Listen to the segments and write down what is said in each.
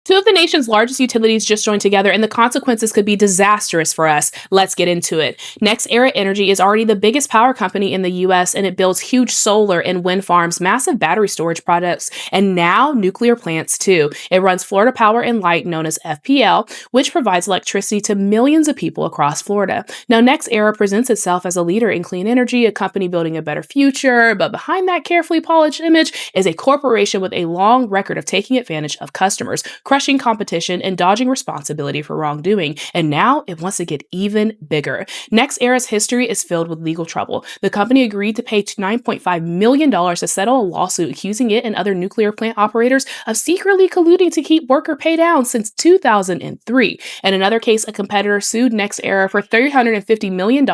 Two of the nation's largest utilities just joined together, and the consequences could be disastrous for us. Let's get into it. Next Era Energy is already the biggest power company in the US, and it builds huge solar and wind farms, massive battery storage products, and now nuclear plants too. It runs Florida Power and Light, known as FPL, which provides electricity to millions of people across Florida. Now, Next Era presents itself as a leader in clean energy, a company building a better future, but behind that carefully polished image is a corporation with a long record of taking advantage of customers, crushing competition, and dodging responsibility for wrongdoing. And now it wants to get even bigger. Next Era's history is filled with legal trouble. The company agreed to pay $9.5 million to settle a lawsuit accusing it and other nuclear plant operators of secretly colluding to keep worker pay down since 2003. In another case, a competitor sued Next Era for $350 million,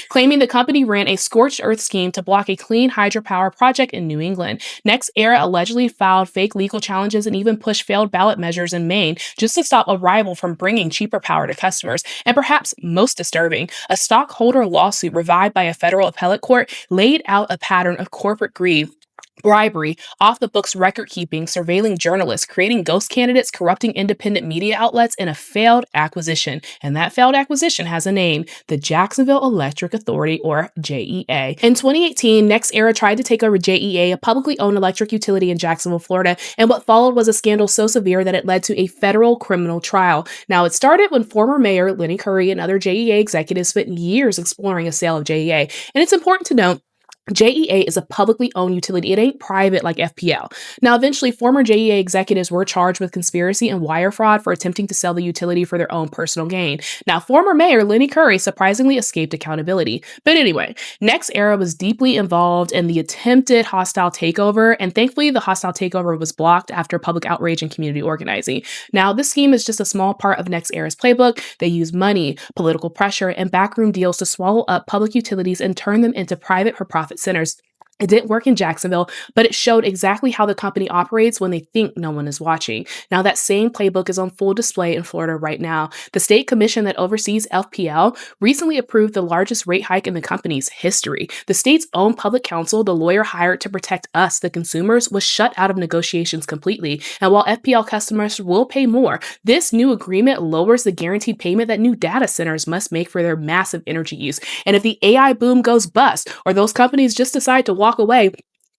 claiming the company ran a scorched earth scheme to block a clean hydropower project in New England. Next Era allegedly filed fake legal challenges and even pushed failed ballot measures in Maine just to stop a rival from bringing cheaper power to customers. And perhaps most disturbing, a stockholder lawsuit revived by a federal appellate court laid out a pattern of corporate greed, bribery, off the books record keeping, surveilling journalists, creating ghost candidates, corrupting independent media outlets, and a failed acquisition. And that failed acquisition has a name: the Jacksonville Electric Authority, or JEA. In 2018, Next Era tried to take over JEA, a publicly owned electric utility in Jacksonville, Florida, and what followed was a scandal so severe that it led to a federal criminal trial. Now, it started when former Mayor Lenny Curry and other JEA executives spent years exploring a sale of JEA. And it's important to note, JEA is a publicly owned utility. It ain't private like FPL. Now, eventually, former JEA executives were charged with conspiracy and wire fraud for attempting to sell the utility for their own personal gain. Now, former Mayor Lenny Curry surprisingly escaped accountability. But anyway, Next Era was deeply involved in the attempted hostile takeover, and thankfully, the hostile takeover was blocked after public outrage and community organizing. Now, this scheme is just a small part of Next Era's playbook. They use money, political pressure, and backroom deals to swallow up public utilities and turn them into private for-profit centers. It didn't work in Jacksonville, but it showed exactly how the company operates when they think no one is watching. Now, that same playbook is on full display in Florida right now. The state commission that oversees FPL recently approved the largest rate hike in the company's history. The state's own public counsel, the lawyer hired to protect us, the consumers, was shut out of negotiations completely. And while FPL customers will pay more, this new agreement lowers the guaranteed payment that new data centers must make for their massive energy use. And if the AI boom goes bust, or those companies just decide to walk away,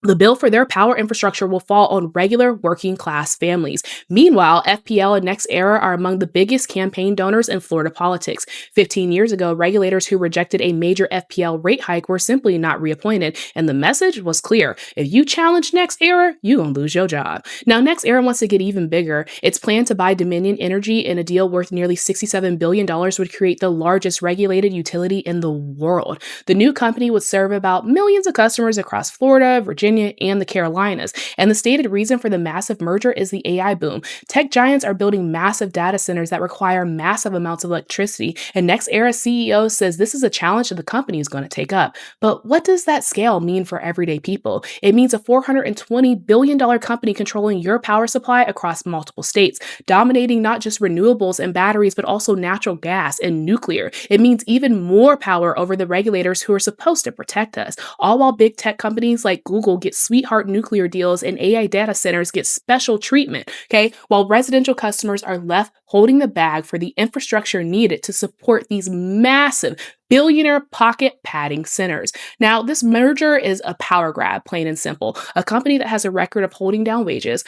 the bill for their power infrastructure will fall on regular working class families. Meanwhile, FPL and Next Era are among the biggest campaign donors in Florida politics. 15 years ago, regulators who rejected a major FPL rate hike were simply not reappointed, and the message was clear: if you challenge Next Era, you're gonna lose your job. Now, Next Era wants to get even bigger. Its plan to buy Dominion Energy in a deal worth nearly $67 billion would create the largest regulated utility in the world. The new company would serve about millions of customers across Florida, Virginia, and the Carolinas. And the stated reason for the massive merger is the AI boom. Tech giants are building massive data centers that require massive amounts of electricity, and Next Era CEO says this is a challenge that the company is going to take up. But what does that scale mean for everyday people? It means a $420 billion company controlling your power supply across multiple states, dominating not just renewables and batteries, but also natural gas and nuclear. It means even more power over the regulators who are supposed to protect us, all while big tech companies like Google get sweetheart nuclear deals and AI data centers get special treatment, okay? While residential customers are left holding the bag for the infrastructure needed to support these massive billionaire pocket padding centers. Now, this merger is a power grab, plain and simple. A company that has a record of holding down wages,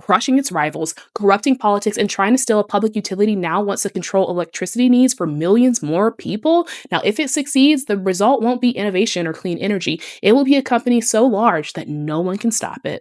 crushing its rivals, corrupting politics, and trying to steal a public utility now wants to control electricity needs for millions more people. Now, if it succeeds, the result won't be innovation or clean energy. It will be a company so large that no one can stop it.